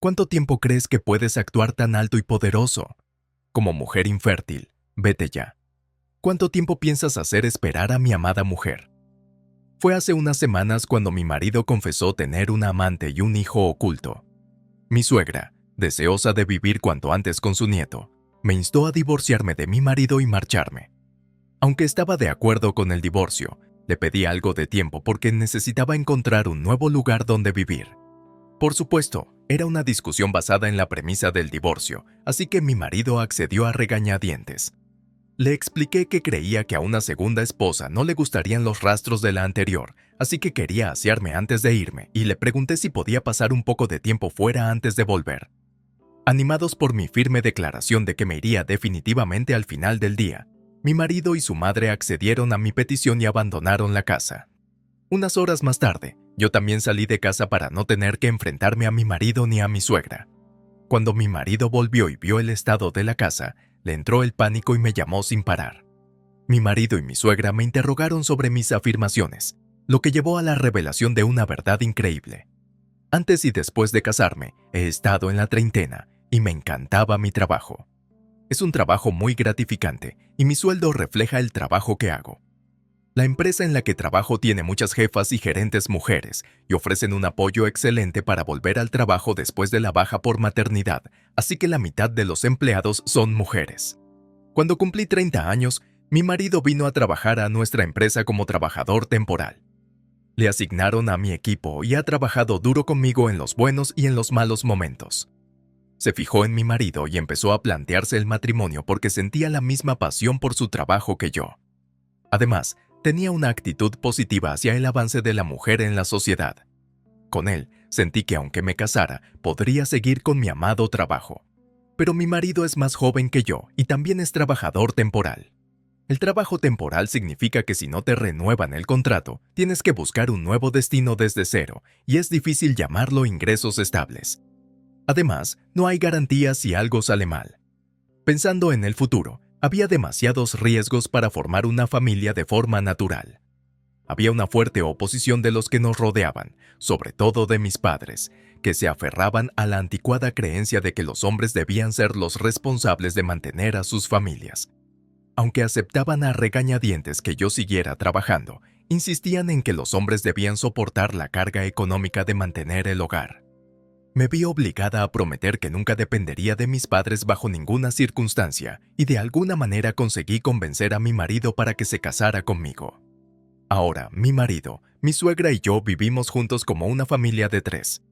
¿Cuánto tiempo crees que puedes actuar tan alto y poderoso? Como mujer infértil, vete ya. ¿Cuánto tiempo piensas hacer esperar a mi amada mujer? Fue hace unas semanas cuando mi marido confesó tener una amante y un hijo oculto. Mi suegra, deseosa de vivir cuanto antes con su nieto, me instó a divorciarme de mi marido y marcharme. Aunque estaba de acuerdo con el divorcio, le pedí algo de tiempo porque necesitaba encontrar un nuevo lugar donde vivir. Por supuesto, era una discusión basada en la premisa del divorcio, así que mi marido accedió a regañadientes. Le expliqué que creía que a una segunda esposa no le gustarían los rastros de la anterior, así que quería asearme antes de irme, y le pregunté si podía pasar un poco de tiempo fuera antes de volver. Animados por mi firme declaración de que me iría definitivamente al final del día, mi marido y su madre accedieron a mi petición y abandonaron la casa. Unas horas más tarde, yo también salí de casa para no tener que enfrentarme a mi marido ni a mi suegra. Cuando mi marido volvió y vio el estado de la casa, le entró el pánico y me llamó sin parar. Mi marido y mi suegra me interrogaron sobre mis afirmaciones, lo que llevó a la revelación de una verdad increíble. Antes y después de casarme, he estado en la treintena y me encantaba mi trabajo. Es un trabajo muy gratificante y mi sueldo refleja el trabajo que hago. La empresa en la que trabajo tiene muchas jefas y gerentes mujeres y ofrecen un apoyo excelente para volver al trabajo después de la baja por maternidad, así que la mitad de los empleados son mujeres. Cuando cumplí 30 años, mi marido vino a trabajar a nuestra empresa como trabajador temporal. Le asignaron a mi equipo y ha trabajado duro conmigo en los buenos y en los malos momentos. Se fijó en mi marido y empezó a plantearse el matrimonio porque sentía la misma pasión por su trabajo que yo. Además, tenía una actitud positiva hacia el avance de la mujer en la sociedad. Con él, sentí que aunque me casara, podría seguir con mi amado trabajo. Pero mi marido es más joven que yo y también es trabajador temporal. El trabajo temporal significa que si no te renuevan el contrato, tienes que buscar un nuevo destino desde cero y es difícil llamarlo ingresos estables. Además, no hay garantías si algo sale mal. Pensando en el futuro, había demasiados riesgos para formar una familia de forma natural. Había una fuerte oposición de los que nos rodeaban, sobre todo de mis padres, que se aferraban a la anticuada creencia de que los hombres debían ser los responsables de mantener a sus familias. Aunque aceptaban a regañadientes que yo siguiera trabajando, insistían en que los hombres debían soportar la carga económica de mantener el hogar. Me vi obligada a prometer que nunca dependería de mis padres bajo ninguna circunstancia y de alguna manera conseguí convencer a mi marido para que se casara conmigo. Ahora, mi marido, mi suegra y yo vivimos juntos como una familia de 3.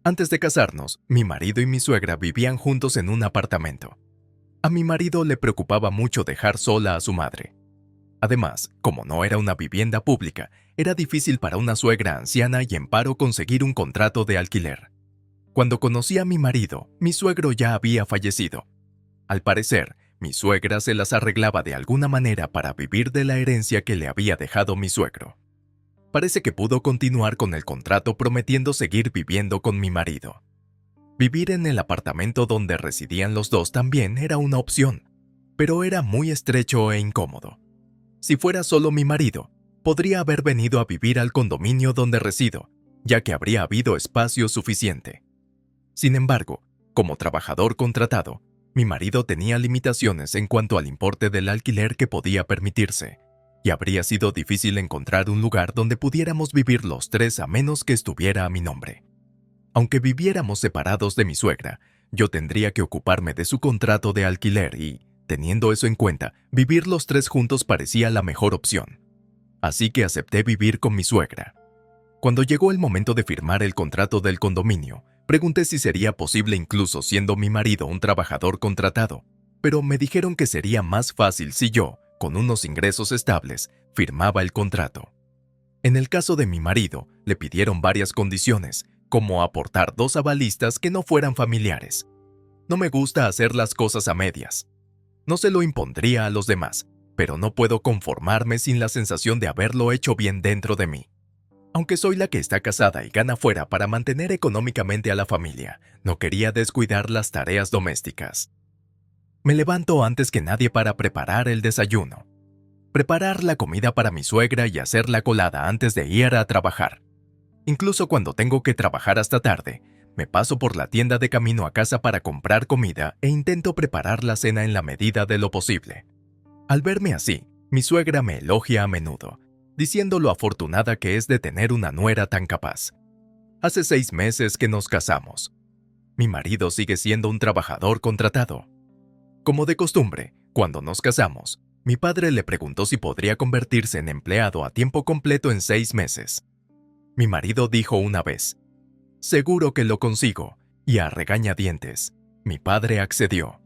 Antes de casarnos, mi marido y mi suegra vivían juntos en un apartamento. A mi marido le preocupaba mucho dejar sola a su madre. Además, como no era una vivienda pública, era difícil para una suegra anciana y en paro conseguir un contrato de alquiler. Cuando conocí a mi marido, mi suegro ya había fallecido. Al parecer, mi suegra se las arreglaba de alguna manera para vivir de la herencia que le había dejado mi suegro. Parece que pudo continuar con el contrato prometiendo seguir viviendo con mi marido. Vivir en el apartamento donde residían los dos también era una opción, pero era muy estrecho e incómodo. Si fuera solo mi marido, podría haber venido a vivir al condominio donde resido, ya que habría habido espacio suficiente. Sin embargo, como trabajador contratado, mi marido tenía limitaciones en cuanto al importe del alquiler que podía permitirse, y habría sido difícil encontrar un lugar donde pudiéramos vivir los 3 a menos que estuviera a mi nombre. Aunque viviéramos separados de mi suegra, yo tendría que ocuparme de su contrato de alquiler y, teniendo eso en cuenta, vivir los 3 juntos parecía la mejor opción. Así que acepté vivir con mi suegra. Cuando llegó el momento de firmar el contrato del condominio, pregunté si sería posible incluso siendo mi marido un trabajador contratado, pero me dijeron que sería más fácil si yo, con unos ingresos estables, firmaba el contrato. En el caso de mi marido, le pidieron varias condiciones, como aportar 2 avalistas que no fueran familiares. No me gusta hacer las cosas a medias. No se lo impondría a los demás, pero no puedo conformarme sin la sensación de haberlo hecho bien dentro de mí. Aunque soy la que está casada y gana fuera para mantener económicamente a la familia, no quería descuidar las tareas domésticas. Me levanto antes que nadie para preparar el desayuno, preparar la comida para mi suegra y hacer la colada antes de ir a trabajar. Incluso cuando tengo que trabajar hasta tarde, me paso por la tienda de camino a casa para comprar comida e intento preparar la cena en la medida de lo posible. Al verme así, mi suegra me elogia a menudo, diciendo lo afortunada que es de tener una nuera tan capaz. Hace 6 meses que nos casamos. Mi marido sigue siendo un trabajador contratado. Como de costumbre, cuando nos casamos, mi padre le preguntó si podría convertirse en empleado a tiempo completo en 6 meses. Mi marido dijo una vez, «Seguro que lo consigo», y a regañadientes, mi padre accedió.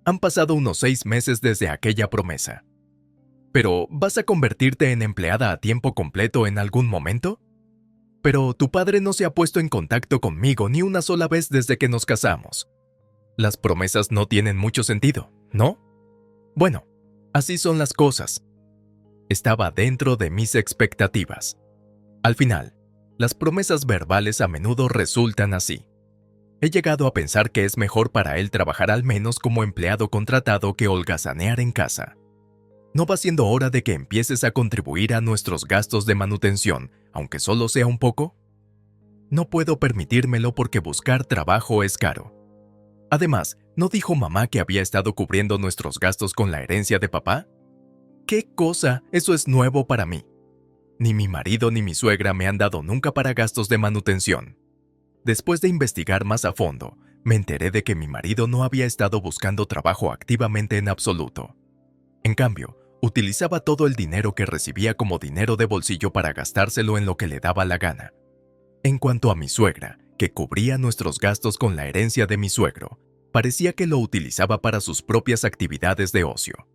Han pasado unos 6 meses desde aquella promesa. ¿Pero vas a convertirte en empleada a tiempo completo en algún momento? Pero tu padre no se ha puesto en contacto conmigo ni una sola vez desde que nos casamos. Las promesas no tienen mucho sentido, ¿no? Bueno, así son las cosas. Estaba dentro de mis expectativas. Al final, las promesas verbales a menudo resultan así. He llegado a pensar que es mejor para él trabajar al menos como empleado contratado que holgazanear en casa. ¿No va siendo hora de que empieces a contribuir a nuestros gastos de manutención, aunque solo sea un poco? No puedo permitírmelo porque buscar trabajo es caro. Además, ¿no dijo mamá que había estado cubriendo nuestros gastos con la herencia de papá? ¿Qué cosa? Eso es nuevo para mí. Ni mi marido ni mi suegra me han dado nunca para gastos de manutención. Después de investigar más a fondo, me enteré de que mi marido no había estado buscando trabajo activamente en absoluto. En cambio, utilizaba todo el dinero que recibía como dinero de bolsillo para gastárselo en lo que le daba la gana. En cuanto a mi suegra, que cubría nuestros gastos con la herencia de mi suegro, parecía que lo utilizaba para sus propias actividades de ocio.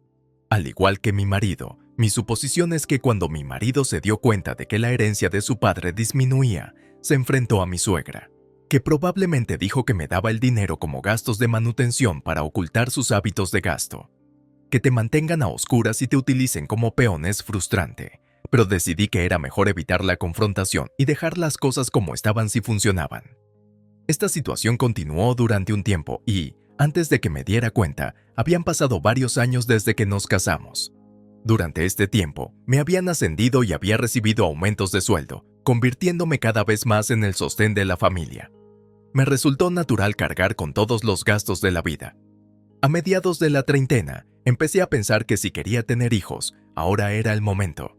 Al igual que mi marido, mi suposición es que cuando mi marido se dio cuenta de que la herencia de su padre disminuía, se enfrentó a mi suegra, que probablemente dijo que me daba el dinero como gastos de manutención para ocultar sus hábitos de gasto. Que te mantengan a oscuras y te utilicen como peón es frustrante, pero decidí que era mejor evitar la confrontación y dejar las cosas como estaban si funcionaban. Esta situación continuó durante un tiempo y, antes de que me diera cuenta, habían pasado varios años desde que nos casamos. Durante este tiempo, me habían ascendido y había recibido aumentos de sueldo, convirtiéndome cada vez más en el sostén de la familia. Me resultó natural cargar con todos los gastos de la vida. A mediados de la treintena, empecé a pensar que si quería tener hijos, ahora era el momento.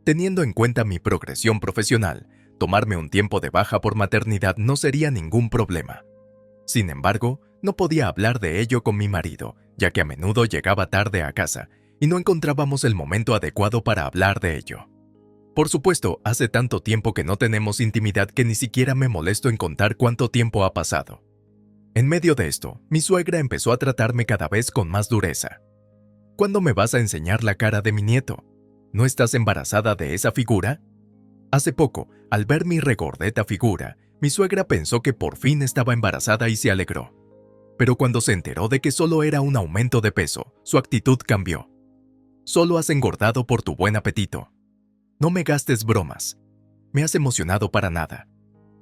Teniendo en cuenta mi progresión profesional, tomarme un tiempo de baja por maternidad no sería ningún problema. Sin embargo, no podía hablar de ello con mi marido, ya que a menudo llegaba tarde a casa y no encontrábamos el momento adecuado para hablar de ello. Por supuesto, hace tanto tiempo que no tenemos intimidad que ni siquiera me molesto en contar cuánto tiempo ha pasado. En medio de esto, mi suegra empezó a tratarme cada vez con más dureza. ¿Cuándo me vas a enseñar la cara de mi nieto? ¿No estás embarazada de esa figura? Hace poco, al ver mi regordeta figura, mi suegra pensó que por fin estaba embarazada y se alegró. Pero cuando se enteró de que solo era un aumento de peso, su actitud cambió. Solo has engordado por tu buen apetito. No me gastes bromas. Me has emocionado para nada.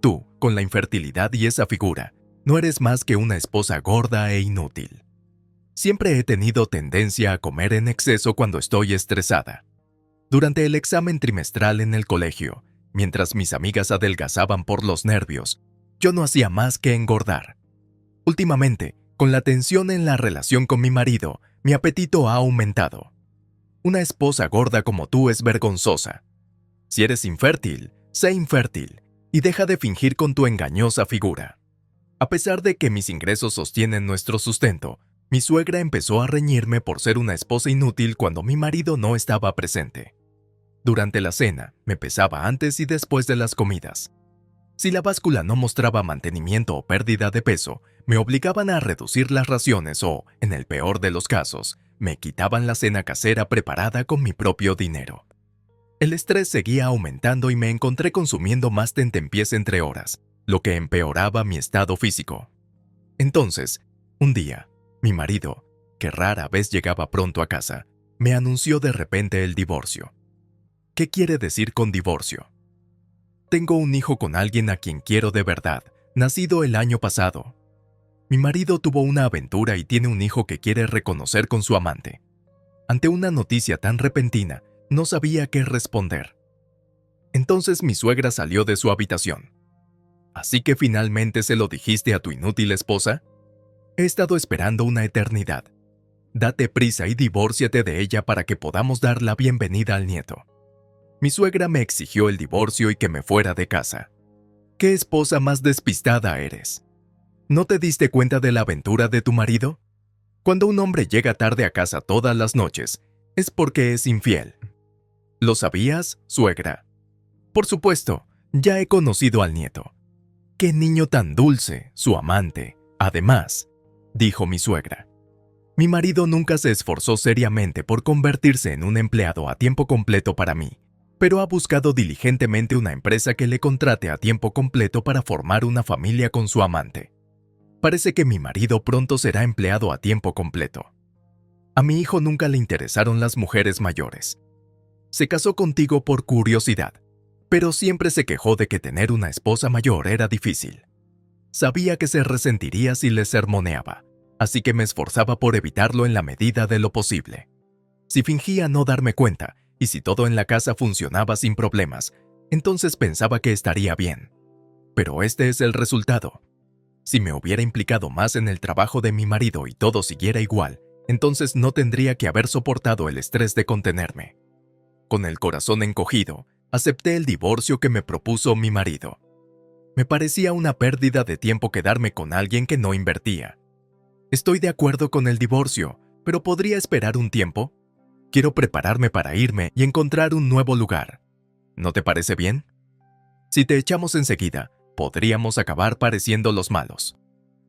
Tú, con la infertilidad y esa figura, no eres más que una esposa gorda e inútil. Siempre he tenido tendencia a comer en exceso cuando estoy estresada. Durante el examen trimestral en el colegio, mientras mis amigas adelgazaban por los nervios, yo no hacía más que engordar. Últimamente, con la tensión en la relación con mi marido, mi apetito ha aumentado. Una esposa gorda como tú es vergonzosa. Si eres infértil, sé infértil y deja de fingir con tu engañosa figura. A pesar de que mis ingresos sostienen nuestro sustento, mi suegra empezó a reñirme por ser una esposa inútil cuando mi marido no estaba presente. Durante la cena, me pesaba antes y después de las comidas. Si la báscula no mostraba mantenimiento o pérdida de peso, me obligaban a reducir las raciones o, en el peor de los casos, me quitaban la cena casera preparada con mi propio dinero. El estrés seguía aumentando y me encontré consumiendo más tentempiés entre horas, lo que empeoraba mi estado físico. Entonces, un día, mi marido, que rara vez llegaba pronto a casa, me anunció de repente el divorcio. ¿Qué quiere decir con divorcio? Tengo un hijo con alguien a quien quiero de verdad, nacido el año pasado. Mi marido tuvo una aventura y tiene un hijo que quiere reconocer con su amante. Ante una noticia tan repentina, no sabía qué responder. Entonces mi suegra salió de su habitación. ¿Así que finalmente se lo dijiste a tu inútil esposa? He estado esperando una eternidad. Date prisa y divórciate de ella para que podamos dar la bienvenida al nieto. Mi suegra me exigió el divorcio y que me fuera de casa. ¿Qué esposa más despistada eres? ¿No te diste cuenta de la aventura de tu marido? Cuando un hombre llega tarde a casa todas las noches, es porque es infiel. ¿Lo sabías, suegra? Por supuesto, ya he conocido al nieto. ¡Qué niño tan dulce, su amante! Además, dijo mi suegra, mi marido nunca se esforzó seriamente por convertirse en un empleado a tiempo completo para mí, pero ha buscado diligentemente una empresa que le contrate a tiempo completo para formar una familia con su amante. Parece que mi marido pronto será empleado a tiempo completo. A mi hijo nunca le interesaron las mujeres mayores. Se casó contigo por curiosidad, pero siempre se quejó de que tener una esposa mayor era difícil. Sabía que se resentiría si le sermoneaba, así que me esforzaba por evitarlo en la medida de lo posible. Si fingía no darme cuenta, y si todo en la casa funcionaba sin problemas, entonces pensaba que estaría bien. Pero este es el resultado. Si me hubiera implicado más en el trabajo de mi marido y todo siguiera igual, entonces no tendría que haber soportado el estrés de contenerme. Con el corazón encogido, acepté el divorcio que me propuso mi marido. Me parecía una pérdida de tiempo quedarme con alguien que no invertía. Estoy de acuerdo con el divorcio, pero ¿podría esperar un tiempo? Quiero prepararme para irme y encontrar un nuevo lugar. ¿No te parece bien? Si te echamos enseguida, podríamos acabar pareciendo los malos.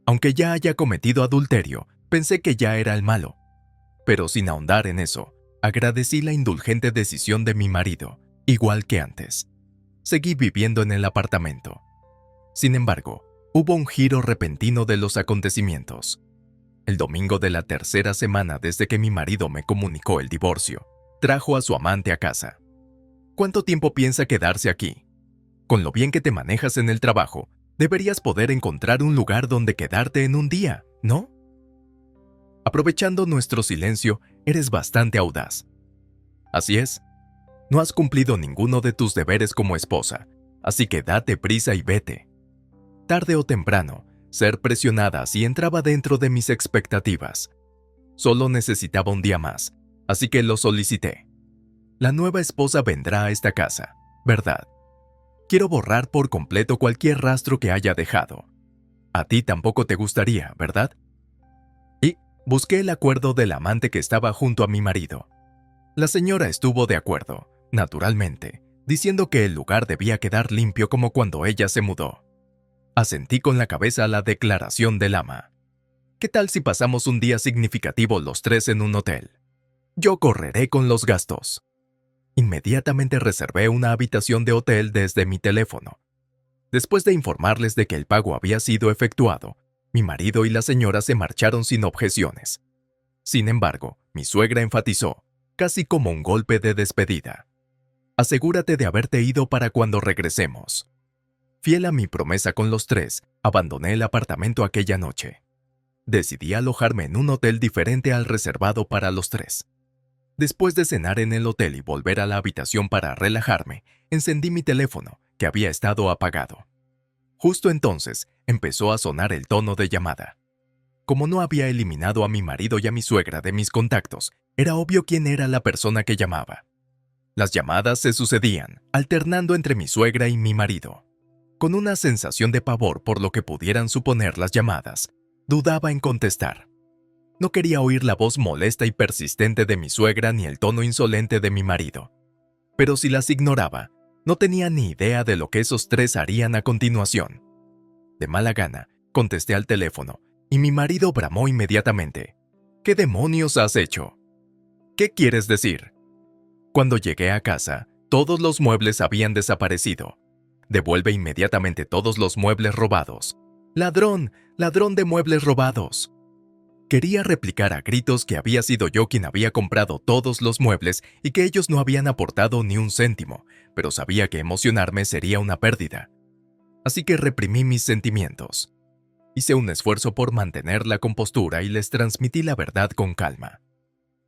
Aunque ya haya cometido adulterio, pensé que ya era el malo. Pero sin ahondar en eso, agradecí la indulgente decisión de mi marido, igual que antes. Seguí viviendo en el apartamento. Sin embargo, hubo un giro repentino de los acontecimientos. El domingo de la tercera semana desde que mi marido me comunicó el divorcio, trajo a su amante a casa. ¿Cuánto tiempo piensa quedarse aquí? Con lo bien que te manejas en el trabajo, deberías poder encontrar un lugar donde quedarte en un día, ¿no? Aprovechando nuestro silencio, eres bastante audaz. Así es. No has cumplido ninguno de tus deberes como esposa, así que date prisa y vete. Tarde o temprano, ser presionada así entraba dentro de mis expectativas. Solo necesitaba un día más, así que lo solicité. La nueva esposa vendrá a esta casa, ¿verdad? Quiero borrar por completo cualquier rastro que haya dejado. A ti tampoco te gustaría, ¿verdad? Y busqué el acuerdo del amante que estaba junto a mi marido. La señora estuvo de acuerdo, naturalmente, diciendo que el lugar debía quedar limpio como cuando ella se mudó. Asentí con la cabeza a la declaración del ama. ¿Qué tal si pasamos un día significativo los tres en un hotel? Yo correré con los gastos. Inmediatamente reservé una habitación de hotel desde mi teléfono. Después de informarles de que el pago había sido efectuado, mi marido y la señora se marcharon sin objeciones. Sin embargo, mi suegra enfatizó, casi como un golpe de despedida. Asegúrate de haberte ido para cuando regresemos. Fiel a mi promesa con los tres, abandoné el apartamento aquella noche. Decidí alojarme en un hotel diferente al reservado para los tres. Después de cenar en el hotel y volver a la habitación para relajarme, encendí mi teléfono, que había estado apagado. Justo entonces, empezó a sonar el tono de llamada. Como no había eliminado a mi marido y a mi suegra de mis contactos, era obvio quién era la persona que llamaba. Las llamadas se sucedían, alternando entre mi suegra y mi marido. Con una sensación de pavor por lo que pudieran suponer las llamadas, dudaba en contestar. No quería oír la voz molesta y persistente de mi suegra ni el tono insolente de mi marido. Pero si las ignoraba, no tenía ni idea de lo que esos tres harían a continuación. De mala gana, contesté al teléfono, y mi marido bramó inmediatamente. ¿Qué demonios has hecho? ¿Qué quieres decir? Cuando llegué a casa, todos los muebles habían desaparecido. Devuelve inmediatamente todos los muebles robados. ¡Ladrón! ¡Ladrón de muebles robados! Quería replicar a gritos que había sido yo quien había comprado todos los muebles y que ellos no habían aportado ni un céntimo, pero sabía que emocionarme sería una pérdida. Así que reprimí mis sentimientos. Hice un esfuerzo por mantener la compostura y les transmití la verdad con calma.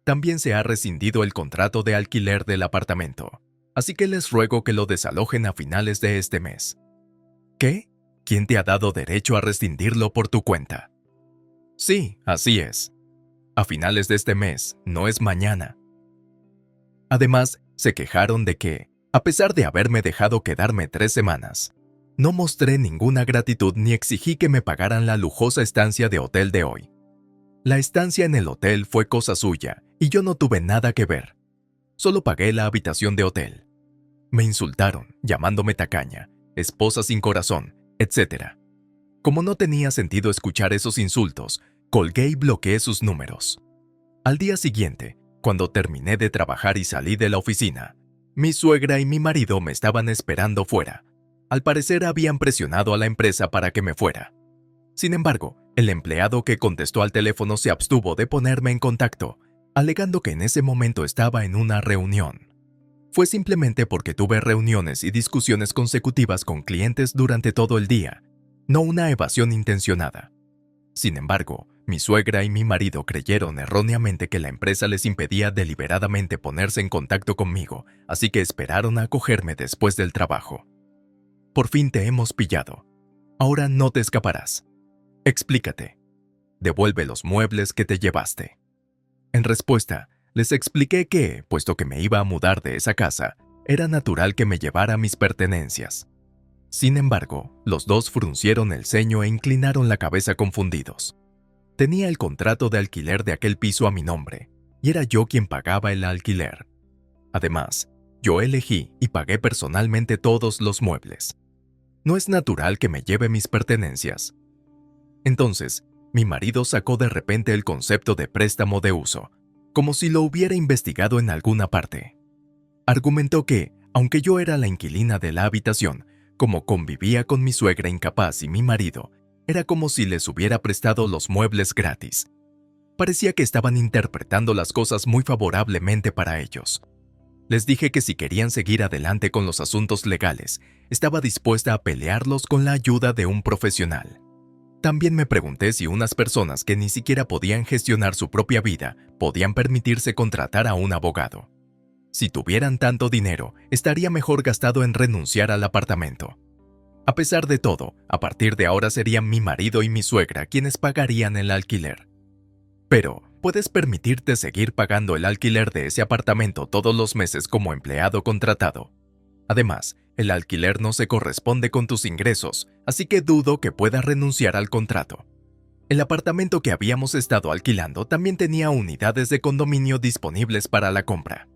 También se ha rescindido el contrato de alquiler del apartamento, así que les ruego que lo desalojen a finales de este mes. ¿Qué? ¿Quién te ha dado derecho a rescindirlo por tu cuenta? Sí, así es. A finales de este mes, no es mañana. Además, se quejaron de que, a pesar de haberme dejado quedarme 3 semanas, no mostré ninguna gratitud ni exigí que me pagaran la lujosa estancia de hotel de hoy. La estancia en el hotel fue cosa suya y yo no tuve nada que ver. Solo pagué la habitación de hotel. Me insultaron, llamándome tacaña, esposa sin corazón, etc. Como no tenía sentido escuchar esos insultos, colgué y bloqueé sus números. Al día siguiente, cuando terminé de trabajar y salí de la oficina, mi suegra y mi marido me estaban esperando fuera. Al parecer habían presionado a la empresa para que me fuera. Sin embargo, el empleado que contestó al teléfono se abstuvo de ponerme en contacto, alegando que en ese momento estaba en una reunión. Fue simplemente porque tuve reuniones y discusiones consecutivas con clientes durante todo el día, no una evasión intencionada. Sin embargo, mi suegra y mi marido creyeron erróneamente que la empresa les impedía deliberadamente ponerse en contacto conmigo, así que esperaron a acogerme después del trabajo. Por fin te hemos pillado. Ahora no te escaparás. Explícate. Devuelve los muebles que te llevaste. En respuesta, les expliqué que, puesto que me iba a mudar de esa casa, era natural que me llevara mis pertenencias. Sin embargo, los dos fruncieron el ceño e inclinaron la cabeza confundidos. Tenía el contrato de alquiler de aquel piso a mi nombre, y era yo quien pagaba el alquiler. Además, yo elegí y pagué personalmente todos los muebles. ¿No es natural que me lleve mis pertenencias? Entonces, mi marido sacó de repente el concepto de préstamo de uso, como si lo hubiera investigado en alguna parte. Argumentó que, aunque yo era la inquilina de la habitación, como convivía con mi suegra incapaz y mi marido, era como si les hubiera prestado los muebles gratis. Parecía que estaban interpretando las cosas muy favorablemente para ellos. Les dije que si querían seguir adelante con los asuntos legales, estaba dispuesta a pelearlos con la ayuda de un profesional. También me pregunté si unas personas que ni siquiera podían gestionar su propia vida podían permitirse contratar a un abogado. Si tuvieran tanto dinero, estaría mejor gastado en renunciar al apartamento. A pesar de todo, a partir de ahora serían mi marido y mi suegra quienes pagarían el alquiler. Pero, ¿puedes permitirte seguir pagando el alquiler de ese apartamento todos los meses como empleado contratado? Además, el alquiler no se corresponde con tus ingresos, así que dudo que puedas renunciar al contrato. El apartamento que habíamos estado alquilando también tenía unidades de condominio disponibles para la compra.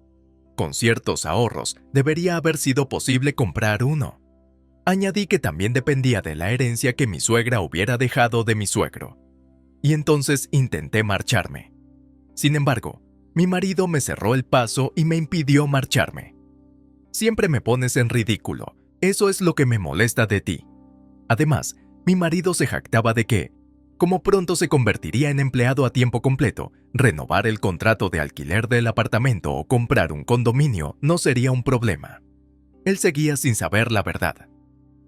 Con ciertos ahorros, debería haber sido posible comprar uno. Añadí que también dependía de la herencia que mi suegra hubiera dejado de mi suegro. Y entonces intenté marcharme. Sin embargo, mi marido me cerró el paso y me impidió marcharme. Siempre me pones en ridículo, eso es lo que me molesta de ti. Además, mi marido se jactaba de que, como pronto se convertiría en empleado a tiempo completo, renovar el contrato de alquiler del apartamento o comprar un condominio no sería un problema. Él seguía sin saber la verdad.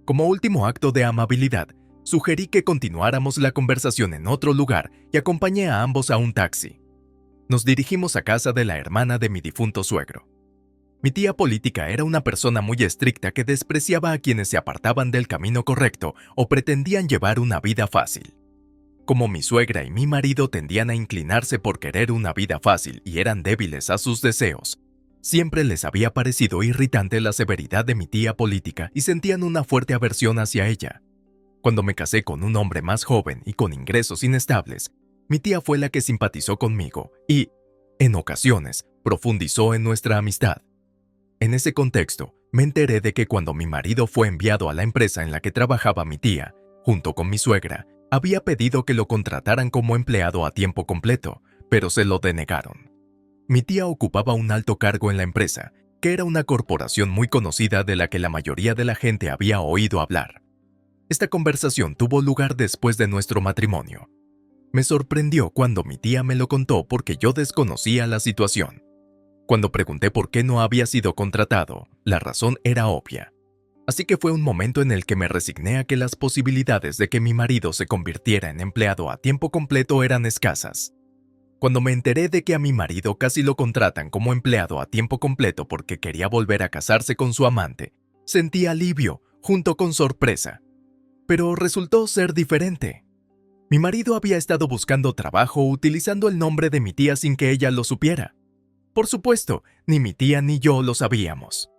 Como último acto de amabilidad, sugerí que continuáramos la conversación en otro lugar y acompañé a ambos a un taxi. Nos dirigimos a casa de la hermana de mi difunto suegro. Mi tía política era una persona muy estricta que despreciaba a quienes se apartaban del camino correcto o pretendían llevar una vida fácil. Como mi suegra y mi marido tendían a inclinarse por querer una vida fácil y eran débiles a sus deseos, siempre les había parecido irritante la severidad de mi tía política y sentían una fuerte aversión hacia ella. Cuando me casé con un hombre más joven y con ingresos inestables, mi tía fue la que simpatizó conmigo y, en ocasiones, profundizó en nuestra amistad. En ese contexto, me enteré de que cuando mi marido fue enviado a la empresa en la que trabajaba mi tía, junto con mi suegra, había pedido que lo contrataran como empleado a tiempo completo, pero se lo denegaron. Mi tía ocupaba un alto cargo en la empresa, que era una corporación muy conocida de la que la mayoría de la gente había oído hablar. Esta conversación tuvo lugar después de nuestro matrimonio. Me sorprendió cuando mi tía me lo contó porque yo desconocía la situación. Cuando pregunté por qué no había sido contratado, la razón era obvia. Así que fue un momento en el que me resigné a que las posibilidades de que mi marido se convirtiera en empleado a tiempo completo eran escasas. Cuando me enteré de que a mi marido casi lo contratan como empleado a tiempo completo porque quería volver a casarse con su amante, sentí alivio junto con sorpresa. Pero resultó ser diferente. Mi marido había estado buscando trabajo utilizando el nombre de mi tía sin que ella lo supiera. Por supuesto, ni mi tía ni yo lo sabíamos.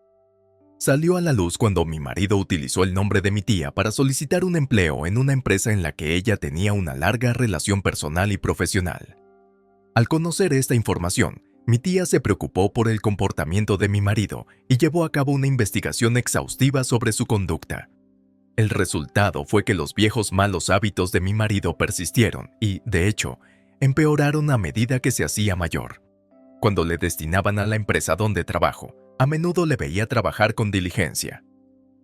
Salió a la luz cuando mi marido utilizó el nombre de mi tía para solicitar un empleo en una empresa en la que ella tenía una larga relación personal y profesional. Al conocer esta información, mi tía se preocupó por el comportamiento de mi marido y llevó a cabo una investigación exhaustiva sobre su conducta. El resultado fue que los viejos malos hábitos de mi marido persistieron y, de hecho, empeoraron a medida que se hacía mayor. Cuando le destinaban a la empresa donde trabajo, a menudo le veía trabajar con diligencia.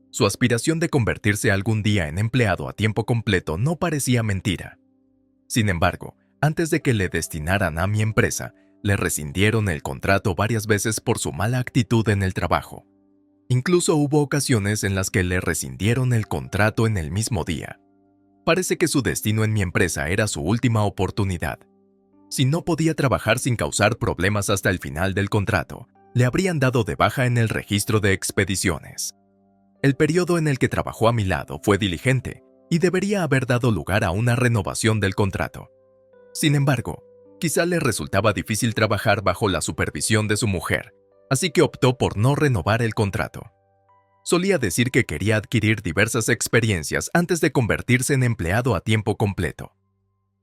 Su aspiración de convertirse algún día en empleado a tiempo completo no parecía mentira. Sin embargo, antes de que le destinaran a mi empresa, le rescindieron el contrato varias veces por su mala actitud en el trabajo. Incluso hubo ocasiones en las que le rescindieron el contrato en el mismo día. Parece que su destino en mi empresa era su última oportunidad. Si no podía trabajar sin causar problemas hasta el final del contrato, le habrían dado de baja en el registro de expediciones. El periodo en el que trabajó a mi lado fue diligente y debería haber dado lugar a una renovación del contrato. Sin embargo, quizá le resultaba difícil trabajar bajo la supervisión de su mujer, así que optó por no renovar el contrato. Solía decir que quería adquirir diversas experiencias antes de convertirse en empleado a tiempo completo.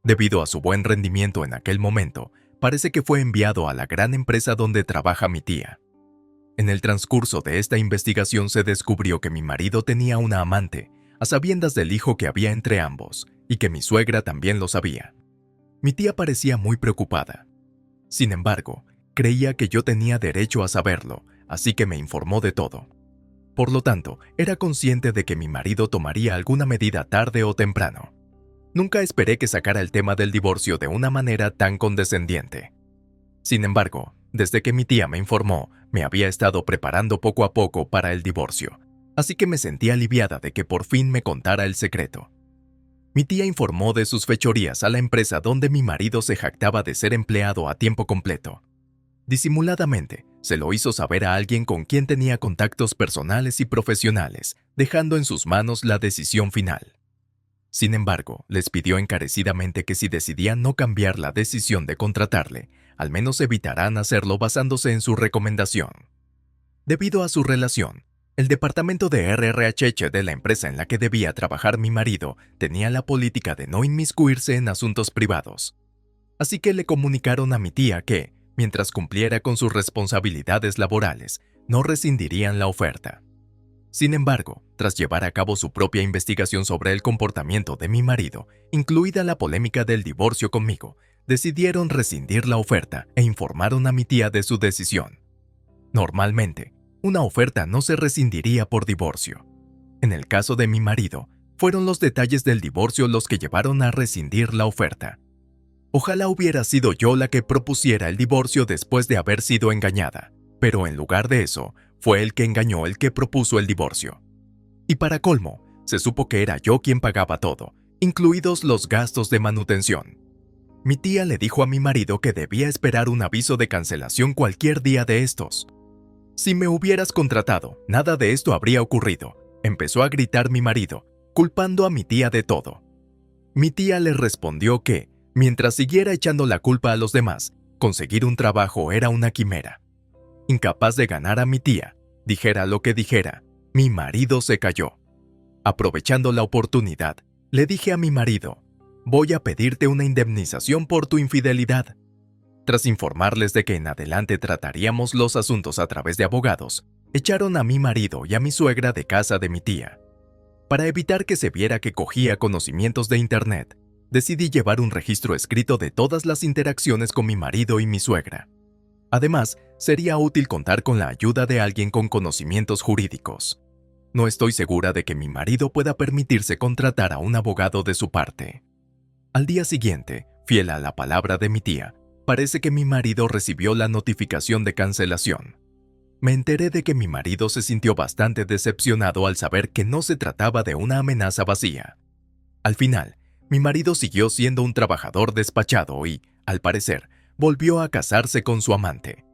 Debido a su buen rendimiento en aquel momento, parece que fue enviado a la gran empresa donde trabaja mi tía. En el transcurso de esta investigación se descubrió que mi marido tenía una amante, a sabiendas del hijo que había entre ambos, y que mi suegra también lo sabía. Mi tía parecía muy preocupada. Sin embargo, creía que yo tenía derecho a saberlo, así que me informó de todo. Por lo tanto, era consciente de que mi marido tomaría alguna medida tarde o temprano. Nunca esperé que sacara el tema del divorcio de una manera tan condescendiente. Sin embargo, desde que mi tía me informó, me había estado preparando poco a poco para el divorcio, así que me sentí aliviada de que por fin me contara el secreto. Mi tía informó de sus fechorías a la empresa donde mi marido se jactaba de ser empleado a tiempo completo. Disimuladamente, se lo hizo saber a alguien con quien tenía contactos personales y profesionales, dejando en sus manos la decisión final. Sin embargo, les pidió encarecidamente que si decidían no cambiar la decisión de contratarle, al menos evitarán hacerlo basándose en su recomendación. Debido a su relación, el departamento de RRHH de la empresa en la que debía trabajar mi marido tenía la política de no inmiscuirse en asuntos privados. Así que le comunicaron a mi tía que, mientras cumpliera con sus responsabilidades laborales, no rescindirían la oferta. Sin embargo, tras llevar a cabo su propia investigación sobre el comportamiento de mi marido, incluida la polémica del divorcio conmigo, decidieron rescindir la oferta e informaron a mi tía de su decisión. Normalmente, una oferta no se rescindiría por divorcio. En el caso de mi marido, fueron los detalles del divorcio los que llevaron a rescindir la oferta. Ojalá hubiera sido yo la que propusiera el divorcio después de haber sido engañada, pero en lugar de eso, fue el que engañó el que propuso el divorcio. Y para colmo, se supo que era yo quien pagaba todo, incluidos los gastos de manutención. Mi tía le dijo a mi marido que debía esperar un aviso de cancelación cualquier día de estos. Si me hubieras contratado, nada de esto habría ocurrido, empezó a gritar mi marido, culpando a mi tía de todo. Mi tía le respondió que, mientras siguiera echando la culpa a los demás, conseguir un trabajo era una quimera. Incapaz de ganar a mi tía, dijera lo que dijera, mi marido se cayó. Aprovechando la oportunidad, le dije a mi marido, voy a pedirte una indemnización por tu infidelidad. Tras informarles de que en adelante trataríamos los asuntos a través de abogados, echaron a mi marido y a mi suegra de casa de mi tía. Para evitar que se viera que cogía conocimientos de Internet, decidí llevar un registro escrito de todas las interacciones con mi marido y mi suegra. Además, sería útil contar con la ayuda de alguien con conocimientos jurídicos. No estoy segura de que mi marido pueda permitirse contratar a un abogado de su parte. Al día siguiente, fiel a la palabra de mi tía, parece que mi marido recibió la notificación de cancelación. Me enteré de que mi marido se sintió bastante decepcionado al saber que no se trataba de una amenaza vacía. Al final, mi marido siguió siendo un trabajador despachado y, al parecer, volvió a casarse con su amante.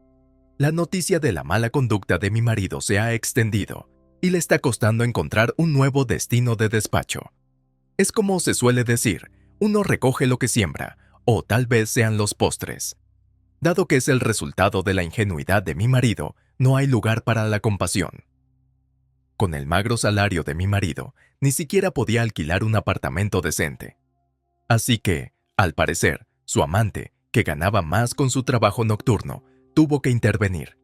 La noticia de la mala conducta de mi marido se ha extendido y le está costando encontrar un nuevo destino de despacho. Es como se suele decir, uno recoge lo que siembra, o tal vez sean los postres. Dado que es el resultado de la ingenuidad de mi marido, no hay lugar para la compasión. Con el magro salario de mi marido, ni siquiera podía alquilar un apartamento decente. Así que, al parecer, su amante, que ganaba más con su trabajo nocturno, tuvo que intervenir.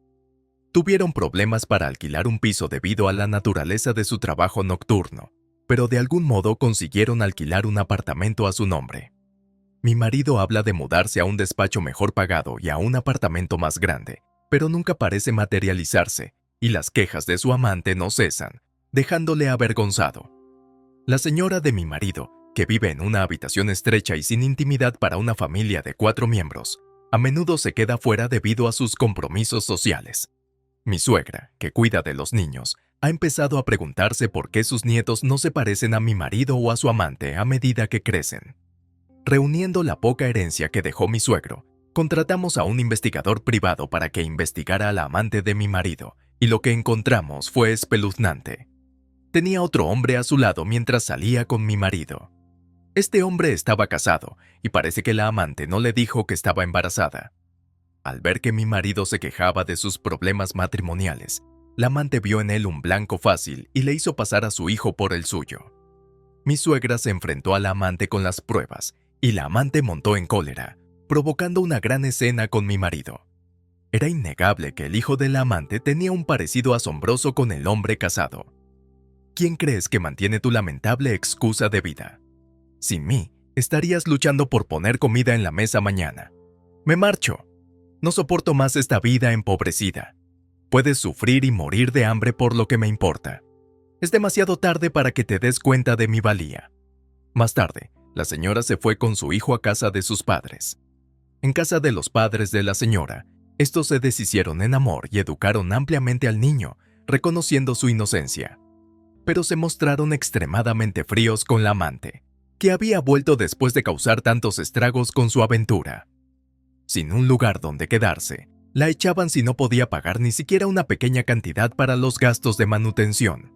Tuvieron problemas para alquilar un piso debido a la naturaleza de su trabajo nocturno, pero de algún modo consiguieron alquilar un apartamento a su nombre. Mi marido habla de mudarse a un despacho mejor pagado y a un apartamento más grande, pero nunca parece materializarse, y las quejas de su amante no cesan, dejándole avergonzado. La señora de mi marido, que vive en una habitación estrecha y sin intimidad para una familia de 4 miembros, a menudo se queda fuera debido a sus compromisos sociales. Mi suegra, que cuida de los niños, ha empezado a preguntarse por qué sus nietos no se parecen a mi marido o a su amante a medida que crecen. Reuniendo la poca herencia que dejó mi suegro, contratamos a un investigador privado para que investigara a la amante de mi marido, y lo que encontramos fue espeluznante. Tenía otro hombre a su lado mientras salía con mi marido. Este hombre estaba casado, y parece que la amante no le dijo que estaba embarazada. Al ver que mi marido se quejaba de sus problemas matrimoniales, la amante vio en él un blanco fácil y le hizo pasar a su hijo por el suyo. Mi suegra se enfrentó a la amante con las pruebas, y la amante montó en cólera, provocando una gran escena con mi marido. Era innegable que el hijo de la amante tenía un parecido asombroso con el hombre casado. ¿Quién crees que mantiene tu lamentable excusa de vida? Sin mí, estarías luchando por poner comida en la mesa mañana. Me marcho. No soporto más esta vida empobrecida. Puedes sufrir y morir de hambre por lo que me importa. Es demasiado tarde para que te des cuenta de mi valía. Más tarde, la señora se fue con su hijo a casa de sus padres. En casa de los padres de la señora, estos se deshicieron en amor y educaron ampliamente al niño, reconociendo su inocencia. Pero se mostraron extremadamente fríos con la amante, que había vuelto después de causar tantos estragos con su aventura. Sin un lugar donde quedarse, la echaban si no podía pagar ni siquiera una pequeña cantidad para los gastos de manutención.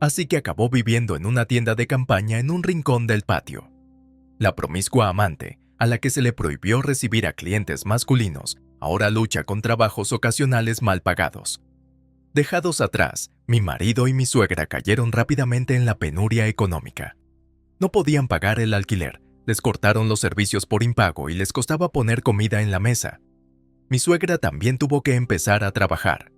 Así que acabó viviendo en una tienda de campaña en un rincón del patio. La promiscua amante, a la que se le prohibió recibir a clientes masculinos, ahora lucha con trabajos ocasionales mal pagados. Dejados atrás, mi marido y mi suegra cayeron rápidamente en la penuria económica. No podían pagar el alquiler, les cortaron los servicios por impago y les costaba poner comida en la mesa. Mi suegra también tuvo que empezar a trabajar.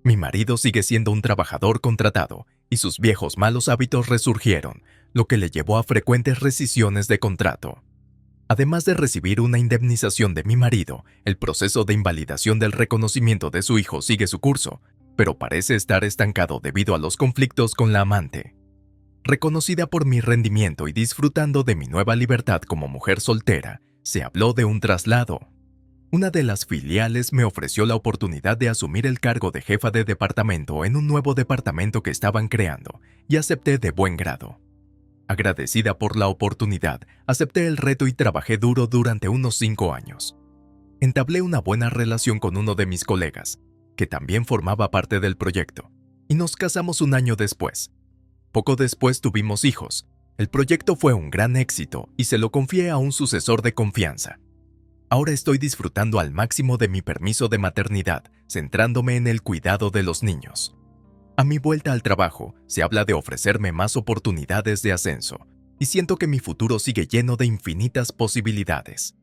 Mi marido sigue siendo un trabajador contratado y sus viejos malos hábitos resurgieron, lo que le llevó a frecuentes rescisiones de contrato. Además de recibir una indemnización de mi marido, el proceso de invalidación del reconocimiento de su hijo sigue su curso, pero parece estar estancado debido a los conflictos con la amante. Reconocida por mi rendimiento y disfrutando de mi nueva libertad como mujer soltera, se habló de un traslado. Una de las filiales me ofreció la oportunidad de asumir el cargo de jefa de departamento en un nuevo departamento que estaban creando, y acepté de buen grado. Agradecida por la oportunidad, acepté el reto y trabajé duro durante unos 5 años. Entablé una buena relación con uno de mis colegas, que también formaba parte del proyecto, y nos casamos un año después. Poco después tuvimos hijos. El proyecto fue un gran éxito y se lo confié a un sucesor de confianza. Ahora estoy disfrutando al máximo de mi permiso de maternidad, centrándome en el cuidado de los niños. A mi vuelta al trabajo, se habla de ofrecerme más oportunidades de ascenso, y siento que mi futuro sigue lleno de infinitas posibilidades.